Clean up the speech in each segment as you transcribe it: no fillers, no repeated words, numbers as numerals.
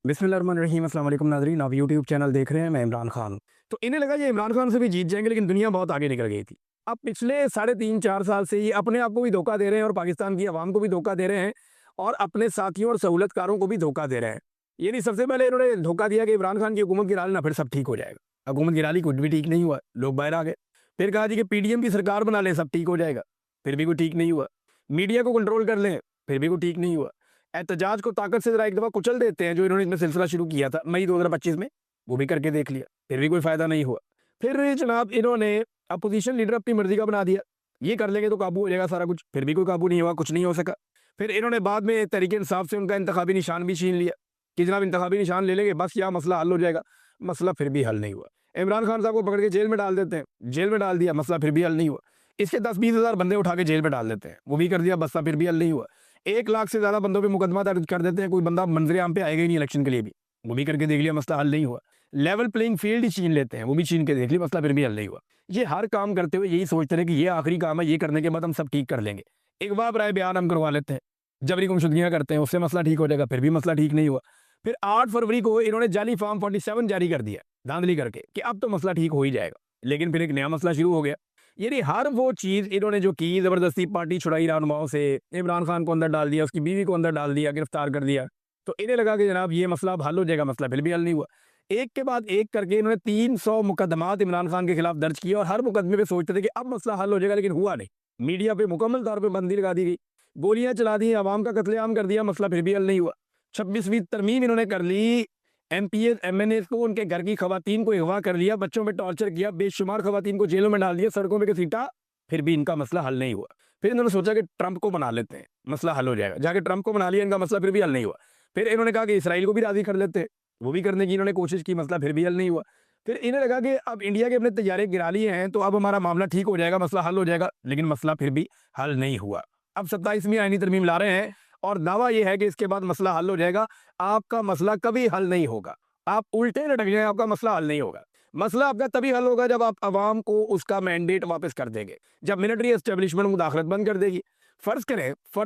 बिस्मिल्लाहिर्रहमानिर्रहीम। अस्सलाम वालेकुम नाज़रीन, आप यूट्यूब चैनल देख रहे हैं, मैं इमरान खान। तो इन्हें लगा ये इमरान खान से भी जीत जाएंगे, लेकिन दुनिया बहुत आगे निकल गई थी। अब पिछले साढ़े 3-4 साल से ये अपने आप को भी धोखा दे रहे हैं और पाकिस्तान की आवाम को भी धोखा दे रहे हैं और अपने साथियों और सहूलतकारों को भी धोखा दे रहे हैं। यानी सबसे पहले इन्होंने धोखा दिया कि इमरान खान की हुकूमत गिरा लेना, फिर सब ठीक हो जाएगा। हुकूमत गिरा ली, कुछ भी ठीक नहीं हुआ, लोग बाहर आ गए। फिर कहा जी कि पीडीएम की सरकार बना लें, सब ठीक हो जाएगा, फिर भी कोई ठीक नहीं हुआ। मीडिया को कंट्रोल कर लें, फिर भी कोई ठीक नहीं हुआ। एहतजाज को ताकत से ज़रा एक दफ़ा कुचल देते हैं, जो इन्होंने इसमें सिलसिला शुरू किया था मई 2025 में, वो भी करके देख लिया, फिर भी कोई फ़ायदा नहीं हुआ। फिर जनाब इन्होंने अपोज़िशन लीडर अपनी मर्ज़ी का बना दिया, ये कर लेंगे तो काबू हो जाएगा सारा कुछ, फिर भी कोई काबू नहीं हुआ, कुछ नहीं हो सका। फिर इन्होंने बाद में तहरीक-ए-इंसाफ से उनका इंतखाबी निशान भी छीन लिया कि जनाब इंतखाबी निशान ले लेंगे, बस यहाँ मसला हल हो जाएगा। मसला फिर भी हल नहीं हुआ। इमरान खान साहब को पकड़ के जेल में डाल देते हैं, जेल में डाल दिया, मसला फिर भी हल नहीं हुआ। इसके 10-20 हज़ार बंदे उठा के जेल में डाल देते हैं, वो भी कर दिया, मसला फिर भी हल नहीं हुआ। 1 लाख से ज़्यादा बंदों पे मुकदमा दर्ज कर देते हैं, कोई बंदा मंजर-ए-आम पे आएगा ही नहीं इलेक्शन के लिए भी, वो भी करके देख लिया, मसला हल नहीं हुआ। लेवल प्लेइंग फील्ड ही छीन लेते हैं, वो भी छीन के देख लिया, मसला फिर भी हल नहीं हुआ। ये हर काम करते हुए यही सोचते रहे कि ये आखिरी काम है, ये करने के बाद हम सब ठीक कर लेंगे। इगवा बराए बयान हम करवा लेते हैं, जबरी गुमशुदगियाँ करते हैं, उससे मसला ठीक हो जाएगा, फिर भी मसला ठीक नहीं हुआ। फिर 8 फरवरी को इन्होंने जाली फॉर्म 47 जारी कर दिया, धांधली करके कि अब तो मसला ठीक हो ही जाएगा। लेकिन फिर एक नया मसला शुरू हो गया। यानी हर वो चीज़ इन्होंने जो की, ज़बरदस्ती पार्टी छुड़ाई रहनुमाओं से, इमरान खान को अंदर डाल दिया, उसकी बीवी को अंदर डाल दिया, गिरफ्तार कर दिया। तो इन्हें लगा कि जनाब ये मसला अब हल हो जाएगा, मसला फिर भी हल नहीं हुआ। एक के बाद एक करके इन्होंने 300 मुकदमात इमरान खान के खिलाफ दर्ज किए और हर मुकदमे पे सोचते थे कि अब मसला हल हो जाएगा, लेकिन हुआ नहीं। मीडिया पे मुकम्मल तौर पे बंदी लगा दी गई, गोलियां चला दी, आवाम का कत्लेआम कर दिया, मसला फिर भी हल नहीं हुआ। 26वीं तरमीम इन्होंने कर ली, एमपीएस एमएनएस को, उनके घर की खवातीन को अगवा कर लिया, बच्चों में टॉर्चर किया, बेशुमार खवातीन को जेलों में डाल दिया, सड़कों पे घसीटा, फिर भी इनका मसला हल नहीं हुआ। फिर इन्होंने सोचा कि ट्रंप को बना लेते हैं, मसला हल हो जाएगा। जाके ट्रंप को बना लिया, इनका मसला फिर भी हल नहीं हुआ। फिर इन्होंने कहा कि इसराइल को भी राजी कर लेते हैं, वो भी करने की इन्होंने कोशिश की, मसला फिर भी हल नहीं हुआ। फिर इन्हें लगा कि अब इंडिया के अपने तैयारे गिरा लिए हैं, तो अब हमारा मामला ठीक हो जाएगा, मसला हल हो जाएगा, लेकिन मसला फिर भी हल नहीं हुआ। अब 27वीं आईनी तरमीम ला रहे हैं और दावा यह है कि इसके बाद मसला हल हो जाएगा। आपका मसला कभी हल नहीं होगा, आप उल्टे लटक जाए, आपका मसला हल नहीं होगा। मसला आपका तभी हल होगा जब आप अवाम को उसका मैंडेट वापस कर देंगे, जब मिलिट्री एस्टेब्लिशमेंट मुदाखलत बंद कर देगी। फ़र्ज़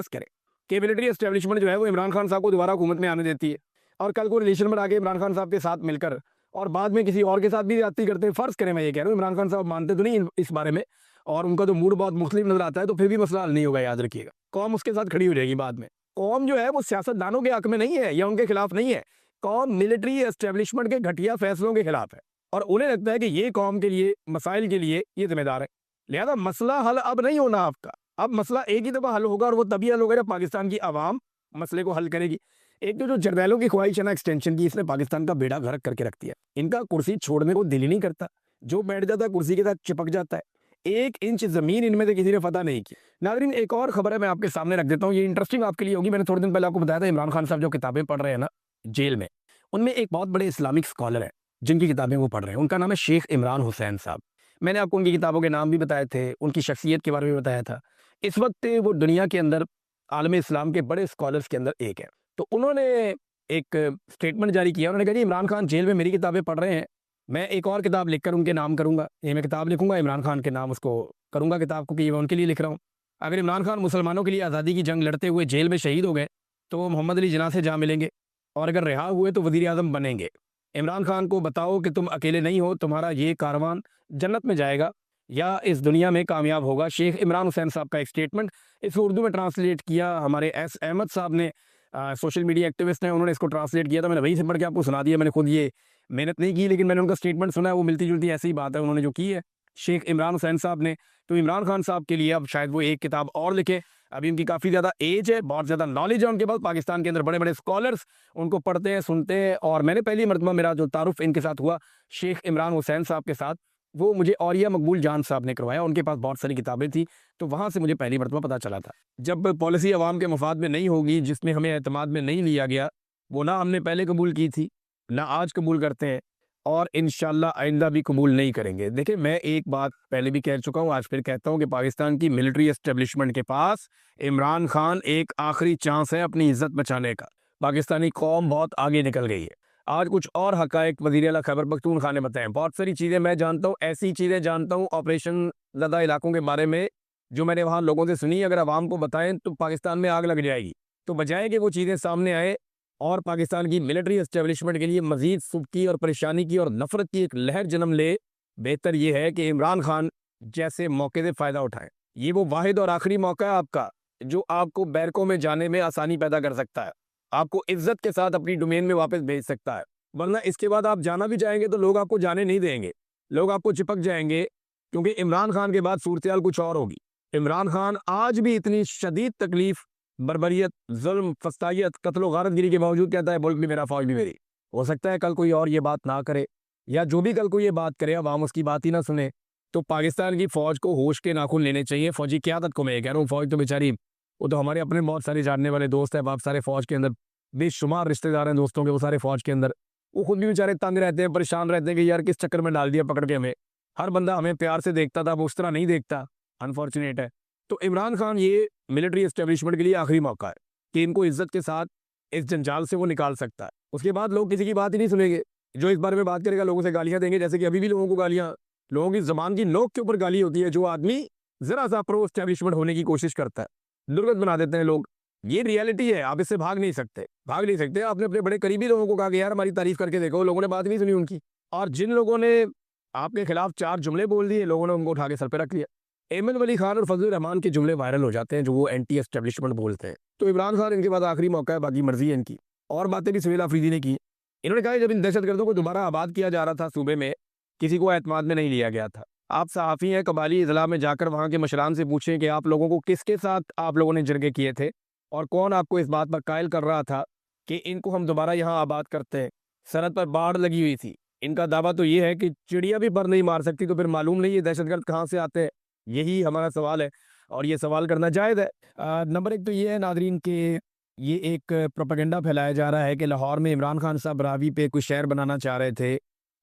करें कि मिलिट्री एस्टेब्लिशमेंट जो है वो इमरान खान साहब को दोबारा हुकूमत में आने देती है और कल को रिलेशन बना के इमरान खान साहब के साथ मिलकर और बाद में किसी और के साथ भी ज़्यादती करते हैं। फ़र्ज़ करें, मैं ये कह रहा हूँ, इमरान खान साहब मानते तो नहीं इस बारे में और उनका तो मूड बहुत मुख्तलिफ नज़र आता है, तो फिर भी मसला हल नहीं होगा, याद रखिएगा। कौम उसके साथ खड़ी हो जाएगी बाद में। कौम जो है वो सियासतदानों के हक में नहीं है या उनके खिलाफ नहीं है, कौम मिलिट्री एस्टेब्लिशमेंट के घटिया फैसलों के खिलाफ है और उन्हें लगता है कि ये कौम के लिए, मसाइल के लिए ये जिम्मेदार है। लिहाजा मसला हल अब नहीं होना आपका, अब मसला एक ही दफ़ा हल होगा और वो तभी हल होगा जब पाकिस्तान की आवाम मसले को हल करेगी। एक तो जो जरनैलों की ख्वाहिश है ना एक्सटेंशन की, इसने पाकिस्तान का बेड़ा गर्क करके रख दिया। इनका कुर्सी छोड़ने को दिल ही नहीं करता, जो बैठ जाता है कुर्सी के साथ चिपक जाता है। 1 इंच ज़मीन इनमें से किसी ने फतह नहीं की। नाज़रीन, एक और खबर है, मैं आपके सामने रख देता हूँ, ये इंटरेस्टिंग आपके लिए होगी। मैंने थोड़े दिन पहले आपको बताया था इमरान खान साहब जो किताबें पढ़ रहे हैं ना जेल में, उनमें एक बहुत बड़े इस्लामिक स्कॉलर हैं जिनकी किताबें वो पढ़ रहे हैं, उनका नाम है शेख इमरान हुसैन साहब। मैंने आपको उनकी किताबों के नाम भी बताए थे, उनकी शख्सियत के बारे में बताया था। इस वक्त वो दुनिया के अंदर आलम इस्लाम के बड़े स्कॉलर्स के अंदर एक है। तो उन्होंने एक स्टेटमेंट जारी किया, उन्होंने कहा जी इमरान खान जेल में मेरी किताबें पढ़ रहे हैं, मैं एक और किताब लिखकर उनके नाम करूँगा। ये मैं किताब लिखूँगा इमरान खान के नाम, उसको करूँगा किताब को कि ये मैं उनके लिए लिख रहा हूँ। अगर इमरान खान मुसलमानों के लिए आज़ादी की जंग लड़ते हुए जेल में शहीद हो गए तो वो मोहम्मद अली जिन्ना से जा मिलेंगे और अगर रिहा हुए तो वज़ीर आज़म बनेंगे। इमरान खान को बताओ कि तुम अकेले नहीं हो, तुम्हारा ये कारवान जन्नत में जाएगा या इस दुनिया में कामयाब होगा। शेख इमरान हुसैन साहब का एक स्टेटमेंट, इसको उर्दू में ट्रांसलेट किया हमारे एस अहमद साहब ने, सोशल मीडिया एक्टिविस्ट हैं, उन्होंने इसको ट्रांसलेट किया था। मैंने वहीं से पढ़ के आपको सुना दिया, मैंने खुद ये मेहनत नहीं की, लेकिन मैंने उनका स्टेटमेंट सुना है, वो मिलती जुलती ऐसी ही बात है उन्होंने जो की है शेख इमरान हुसैन साहब ने। तो इमरान खान साहब के लिए अब शायद वो एक किताब और लिखे। अभी उनकी काफ़ी ज़्यादा एज है, बहुत ज़्यादा नॉलेज है उनके पास, पाकिस्तान के अंदर बड़े बड़े स्कॉलर्स उनको पढ़ते हैं, सुनते हैं। और मैंने पहली मरतबा मेरा जो तारुफ इनके साथ हुआ शेख इमरान हुसैन साहब के साथ, वो मुझे औरिया मकबूल जान साहब ने करवाया। उनके पास बहुत सारी किताबें थी, तो वहाँ से मुझे पहली मरतबा पता चला था। जब पॉलिसी अवाम के मफाद में नहीं होगी, जिसमें हमें एतमाद में नहीं लिया गया, वो ना हमने पहले कबूल की थी, ना आज कबूल करते हैं और इंशाल्लाह आइंदा भी कबूल नहीं करेंगे। देखिए, मैं एक बात पहले भी कह चुका हूँ, आज फिर कहता हूँ कि पाकिस्तान की मिलिट्री एस्टेब्लिशमेंट के पास इमरान खान एक आखिरी चांस है अपनी इज्जत बचाने का। पाकिस्तानी कौम बहुत आगे निकल गई है। आज कुछ और हकायक वज़ीर आला खैबर पख्तूनख्वा ने बताए। बहुत सारी चीज़ें मैं जानता हूँ, ऐसी चीज़ें जानता हूँ ऑपरेशन ज़दा इलाकों के बारे में जो मैंने वहाँ लोगों से सुनी, अगर आवाम को बताएं तो पाकिस्तान में आग लग जाएगी। तो बजाय कि वो चीज़ें सामने आए, और पाकिस्तान की मिलिट्री एस्टेब्लिशमेंट के लिए मजीद सुबकी और परेशानी की और नफरत की एक लहर जन्म ले, बेहतर यह है कि इमरान खान जैसे मौके से फ़ायदा उठाएं। ये वो वाहिद और आखिरी मौका है आपका जो आपको बैरकों में जाने में आसानी पैदा कर सकता है, आपको इज्जत के साथ अपनी डोमेन में वापस भेज सकता है। वरना इसके बाद आप जाना भी जाएंगे तो लोग आपको जाने नहीं देंगे, लोग आपको चिपक जाएंगे, क्योंकि इमरान खान के बाद सूरत कुछ और होगी। इमरान खान आज भी इतनी शदीद तकलीफ, बर्बरियत, जुल्म, फस्तायत, कत्ल गारतगिरी के बावजूद कहता है मुल्क भी मेरा, फौज भी मेरी। हो सकता है कल कोई और ये बात ना करे, या जो भी कल को ये बात करे अवाम उसकी बात ही ना सुने। तो पाकिस्तान की फौज को होश के नाखून लेने चाहिए। फौजी क़यादत को मैं ये कह रहा हूँ, फौज तो बेचारी, वो तो हमारे अपने बहुत सारे जानने वाले दोस्त हैं, बाप सारे फौज के अंदर, बेशुमार रिश्तेदार हैं दोस्तों के, वो सारे फौज के अंदर। वो खुद भी बेचारे तंग रहते हैं, परेशान रहते हैं कि यार किस चक्कर में डाल दिया पकड़ के हमें। हर बंदा हमें प्यार से देखता था, वो उस तरह नहीं देखता, अनफॉर्चुनेट है। तो इमरान खान ये मिलिट्री एस्टेब्लिशमेंट के लिए आखिरी मौका है कि इनको इज्जत के साथ इस जंजाल से वो निकाल सकता है। उसके बाद लोग किसी की बात ही नहीं सुनेंगे। जो इस बारे में बात करेगा लोगों से गालियां देंगे, जैसे कि अभी भी लोगों को गालियां, लोगों की जबान की नोक के ऊपर गाली होती है। जो आदमी जरा सा प्रो एस्टेब्लिशमेंट होने की कोशिश करता है, दुर्गत बना देते हैं लोग। ये रियलिटी है, आप इससे भाग नहीं सकते, भाग नहीं सकते। आपने अपने बड़े करीबी लोगों को कहा कि यार हमारी तारीफ करके देखो, लोगों ने बात नहीं सुनी उनकी। और जिन लोगों ने आपके खिलाफ 4 जुमले बोल दिए, लोगों ने उनको उठा के सर पे रख लिया। एमन वली खान और फजल रहमान के जुमले वायरल हो जाते हैं जो वो एंटी एस्टेब्लिशमेंट बोलते हैं। तो इमरान खान इनके बाद आखिरी मौका है, बाकी मर्जी है इनकी। और बातें भी सवेला अफरीदी ने की। इन्होंने कहा जब इन दहशतगर्दों को दोबारा आबाद किया जा रहा था सूबे में, किसी को एतमाद में नहीं लिया गया था। आप सहाफ़ी हैं, कबाली इजला में जाकर वहाँ के मशरान से पूछें कि आप लोगों को किसके साथ आप लोगों ने जरगे किए थे और कौन आपको इस बात पर कायल कर रहा था कि इनको हम दोबारा यहाँ आबाद करते हैं। सरहद पर बाढ़ लगी हुई थी। इनका दावा तो ये है कि चिड़िया भी पर नहीं मार सकती, तो फिर मालूम नहीं ये दहशतगर्द कहाँ से आते हैं। यही हमारा सवाल है और ये सवाल करना जायज़ है। नंबर 1 तो ये है नादरीन के ये एक प्रोपेगेंडा फैलाया जा रहा है कि लाहौर में इमरान खान साहब रावी पे कुछ शहर बनाना चाह रहे थे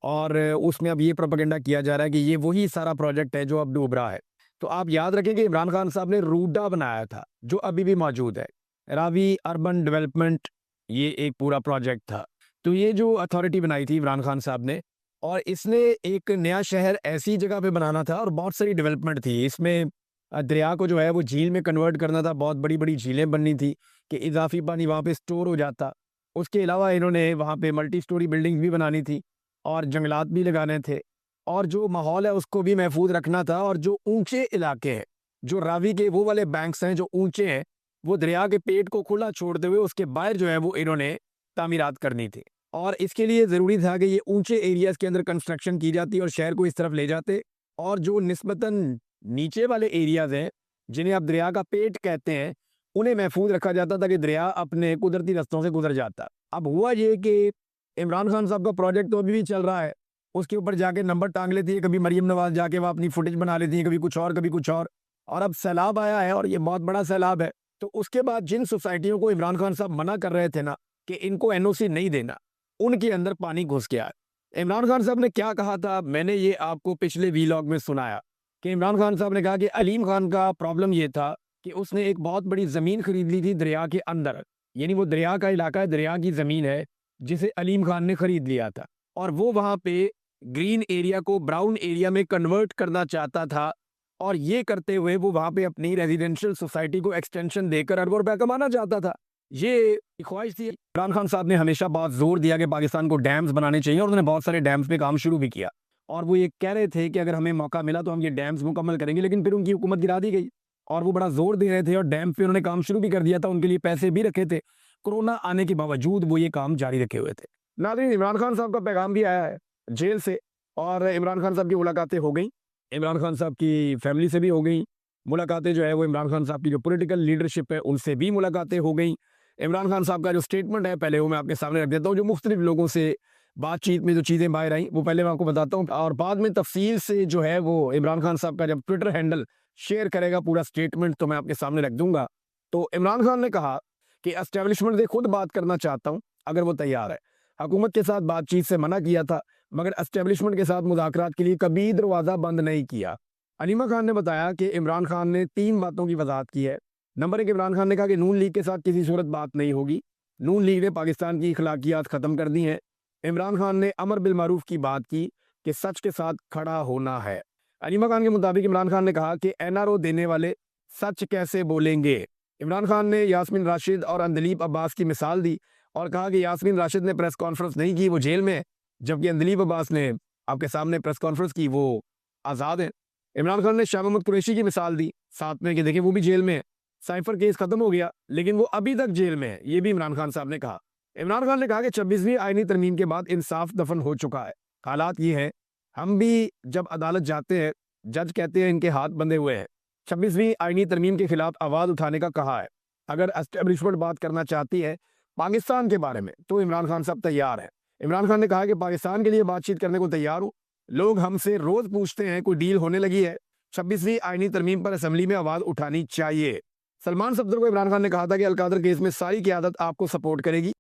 और उसमें अब ये प्रोपेगेंडा किया जा रहा है कि ये वही सारा प्रोजेक्ट है जो अब डूब रहा है। तो आप याद रखें कि इमरान खान साहब ने रूडा बनाया था जो अभी भी मौजूद है, रावी अर्बन डेवलपमेंट, ये एक पूरा प्रोजेक्ट था। तो ये जो अथॉरिटी बनाई थी इमरान खान साहब ने, और इसने एक नया शहर ऐसी जगह पे बनाना था और बहुत सारी डेवलपमेंट थी इसमें। दरिया को जो है वो झील में कन्वर्ट करना था, बहुत बड़ी बड़ी झीलें बननी थी कि इजाफी पानी वहाँ पे स्टोर हो जाता। उसके अलावा इन्होंने वहाँ पे मल्टी स्टोरी बिल्डिंग्स भी बनानी थी और जंगलात भी लगाने थे और जो माहौल है उसको भी महफूज रखना था। और जो ऊंचे इलाके हैं, जो रावी के वो वाले बैंक्स हैं जो ऊंचे हैं, वो दरिया के पेट को खुला छोड़ते हुए उसके बाहर जो है वो इन्होंने तामीरात करनी थी। और इसके लिए ज़रूरी था कि ये ऊंचे एरियाज़ के अंदर कंस्ट्रक्शन की जाती और शहर को इस तरफ ले जाते, और जो निस्बतन नीचे वाले एरियाज़ हैं जिन्हें आप दरिया का पेट कहते हैं, उन्हें महफूज रखा जाता था कि दरिया अपने कुदरती रस्तों से गुजर जाता। अब हुआ ये कि इमरान खान साहब का प्रोजेक्ट तो अभी भी चल रहा है, उसके ऊपर जाके नंबर टांग लेती है, कभी मरीम नवाज जाके वह अपनी फुटेज बना लेती है, कभी कुछ और कभी कुछ और अब सैलाब आया है और ये बहुत बड़ा सैलाब है। तो उसके बाद जिन सोसाइटियों को इमरान खान साहब मना कर रहे थे ना कि इनको एनओसी नहीं देना, उनके अंदर पानी घुस गया है। इमरान खान साहब ने क्या कहा था, मैंने ये आपको पिछले वीलॉग में सुनाया कि इमरान खान साहब ने कहा कि अलीम खान का प्रॉब्लम ये था कि उसने एक बहुत बड़ी ज़मीन खरीद ली थी दरिया के अंदर, यानी वो दरिया का इलाका है, दरिया की ज़मीन है जिसे अलीम खान ने खरीद लिया था, और वो वहाँ पे ग्रीन एरिया को ब्राउन एरिया में कन्वर्ट करना चाहता था। और ये करते हुए वो वहाँ पे अपनी रेजिडेंशियल सोसाइटी को एक्सटेंशन देकर अरबों रुपया कमाना चाहता था। ये ख्वाहिश थी। इमरान खान साहब ने हमेशा बहुत जोर दिया कि पाकिस्तान को डैम्स बनाने चाहिए और उन्होंने बहुत सारे डैम्स पे काम शुरू भी किया, और वो ये कह रहे थे कि अगर हमें मौका मिला तो हम ये डैम्स मुकम्मल करेंगे। लेकिन फिर उनकी हुकूमत गिरा दी गई और वो बड़ा जोर दे रहे थे और डैम पे उन्होंने काम शुरू भी कर दिया था, उनके लिए पैसे भी रखे थे। कोरोना आने के बावजूद वो ये काम जारी रखे हुए थे। नाज़रीन, इमरान खान साहब का पैगाम भी आया है जेल से, और इमरान खान साहब की मुलाकातें हो गई, इमरान खान साहब की फैमिली से भी हो गई मुलाकातें। जो है वो इमरान खान साहब की जो पॉलिटिकल लीडरशिप है उनसे भी मुलाकातें हो गई। इमरान खान साहब का जो स्टेटमेंट है पहले वो मैं आपके सामने रख देता हूँ। जो मुख्तलिफ लोगों से बातचीत में जो चीज़ें बाहर आई वो पहले मैं आपको बताता हूँ, और बाद में तफसील से जो है वो इमरान खान साहब का जब ट्विटर हैंडल शेयर करेगा पूरा स्टेटमेंट तो मैं आपके सामने रख दूंगा। तो इमरान खान ने कहा कि एस्टेब्लिशमेंट से खुद बात करना चाहता हूँ अगर वो तैयार है। हुकूमत के साथ बातचीत से मना किया था मगर एस्टेब्लिशमेंट के साथ मुज़ाकरात के लिए कभी दरवाज़ा बंद नहीं किया। अलीमा खान ने बताया कि इमरान खान ने 3 बातों की वजाहत की है। नंबर 1, इमरान खान ने कहा कि नून लीग के साथ किसी सूरत बात नहीं होगी, नून लीग ने पाकिस्तान की अखलाकियात ख़त्म कर दी हैं। इमरान खान ने अमर बिल मारूफ की बात की कि सच के साथ खड़ा होना है। अलीमा खान के मुताबिक इमरान खान ने कहा कि एनआरओ देने वाले सच कैसे बोलेंगे। इमरान खान ने यास्मीन राशिद और अंदलीब अब्बास की मिसाल दी और कहा कि यास्मीन राशिद ने प्रेस कॉन्फ्रेंस नहीं की, वो जेल में है, जबकि अंदलीब अब्बास ने आपके सामने प्रेस कॉन्फ्रेंस की, वो आज़ाद है। इमरान खान ने शाह महमूद कुरैशी की मिसाल दी साथ में कि देखिए वो भी जेल में है, साइफर केस खत्म हो गया लेकिन वो अभी तक जेल में है, ये भी इमरान खान साहब ने कहा। इमरान खान ने कहा कि 26वीं आईनी तरमीम के बाद इंसाफ दफन हो चुका है। हालात ये है, हम भी जब अदालत जाते हैं, जज कहते हैं इनके हाथ बंधे हुए हैं। 26वीं आईनी तरमीम के खिलाफ आवाज़ उठाने का कहा है। अगर एस्टेब्लिशमेंट बात करना चाहती है पाकिस्तान के बारे में तो इमरान खान साहब तैयार हैं। इमरान खान ने कहा कि पाकिस्तान के लिए बातचीत करने को तैयार हूँ। लोग हमसे रोज पूछते हैं कोई डील होने लगी है, 26वीं आईनी तरमीम पर असेंबली में आवाज उठानी चाहिए। सलमान सफदर को इमरान खान ने कहा था कि अलकादर केस में सारी क़यादत आपको सपोर्ट करेगी।